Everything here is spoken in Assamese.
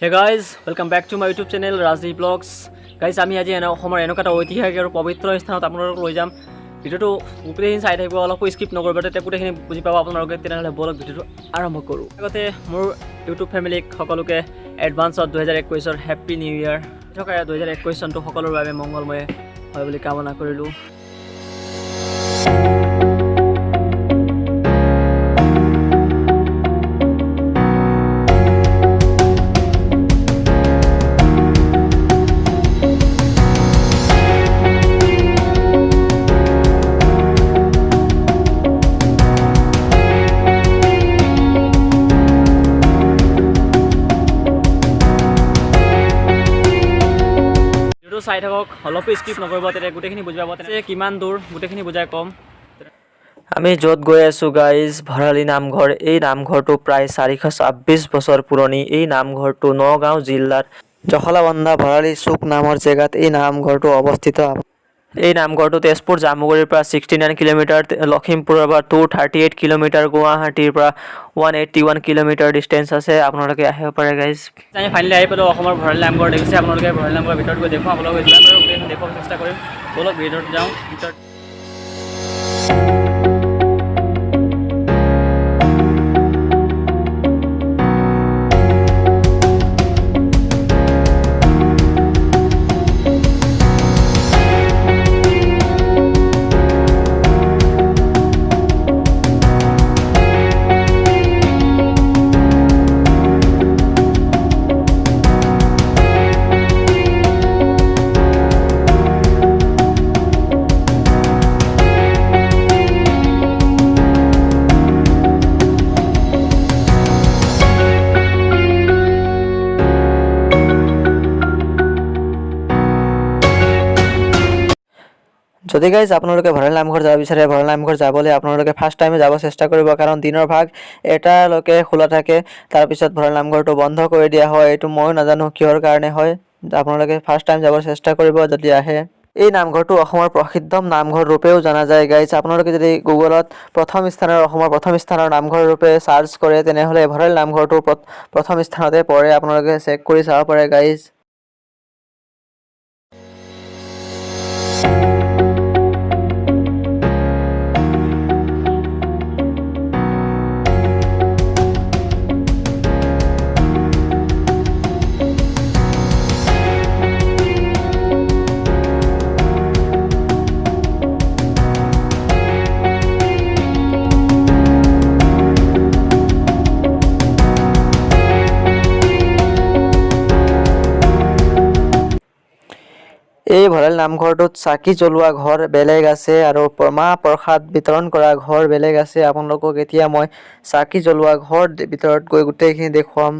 Hey guys, welcome back to my YouTube channel RAaZD VLoGs. Guys, আমি আজি অসমৰ এনেকুৱা এটা ঐতিহাসিক আৰু পবিত্ৰ স্থানত আপোনালোকক লৈ যাম। ভিডিঅ'টো গোটেইখিনি চাই থাকিব, অলপো স্কিপ নকৰিব, তেতিয়া গোটেইখিনি বুজি পাব আপোনালোকে। তেনেহ'লে বলক ভিডিঅ'টো আৰম্ভ কৰোঁ। আগতে মোৰ ইউটিউব ফেমিলিক সকলোকে এডভান্সত 2021ৰ হেপ্পী নিউ ইয়াৰ। থকা 2021 চনটো সকলোৰে বাবে মংগলময় হয় বুলি কামনা কৰিলোঁ। চাই থাকক, অলপ স্কিপ নকৰিব, তেতিয়া গোটেইখিনি বুজি পাব। তেনে কিমান দূৰ গোটেইখিনি বুজাই ক'ম। আমি য'ত গৈ আছোঁ গাইজ, ভৰালী নামঘৰ। এই নামঘৰটো প্ৰায় 426 বছৰ পুৰণি। এই নামঘৰটো নগাঁও জিলাৰ জখলাবন্ধা ভৰালী চুক নামৰ জেগাত এই নামঘৰটো অৱস্থিত। এই নামঘৰটো তেজপুৰ জামুগুৰিৰ পৰা 69 কিলোমিটাৰ, লখিমপুৰৰ পৰা 238 কিলোমিটাৰ, গুৱাহাটীৰ পৰা 181 কিলোমিটাৰ ডিষ্টেঞ্চ আছে। আপোনালোকে আহিব পাৰে গাইজ। আমি ফাইনেলি আহি পালোঁ অসমৰ ভৰালী নামঘৰ। দেখিছে আপোনালোকে ভৰালী নামঘৰৰ ভিতৰত গৈ দেখুৱাম, আপোনালোকে যিমান পাৰোঁ গোটেইখিনি দেখুৱাব চেষ্টা কৰিম। বলক ভিতৰত যাওঁ। যদি গাইজ আপোনালোকে ভৰালী নামঘৰ যাব বিচাৰে, ভৰালী নামঘৰ যাবলৈ আপোনালোকে ফাৰ্ষ্ট টাইমে যাব চেষ্টা কৰিব, কাৰণ দিনৰ ভাগ এটালৈকে খোলা থাকে, তাৰপিছত ভৰালী নামঘৰটো বন্ধ কৰি দিয়া হয়। এইটো ময়ো নাজানো কিহৰ কাৰণে হয়। আপোনালোকে ফাৰ্ষ্ট টাইম যাব চেষ্টা কৰিব যদি আহে। এই নামঘৰটো অসমৰ প্ৰসিদ্ধ নামঘৰ ৰূপেও জনা যায় গাইজ। আপোনালোকে যদি গুগলত অসমৰ প্ৰথম স্থানৰ নামঘৰ ৰূপে চাৰ্চ কৰে, তেনেহ'লে ভৰালী নামঘৰটো প্ৰথম স্থানতে পৰে। আপোনালোকে চেক কৰি চাব পাৰে গাইজ। এই ভৰালী নামঘৰটোত চাকি জ্বলোৱা ঘৰ বেলেগ আছে আৰু মাহ প্ৰসাদ বিতৰণ কৰা ঘৰ বেলেগ আছে। আপোনালোকক এতিয়া মই চাকি জ্বলোৱা ঘৰ ভিতৰত গৈ গোটেইখিনি দেখুৱাম।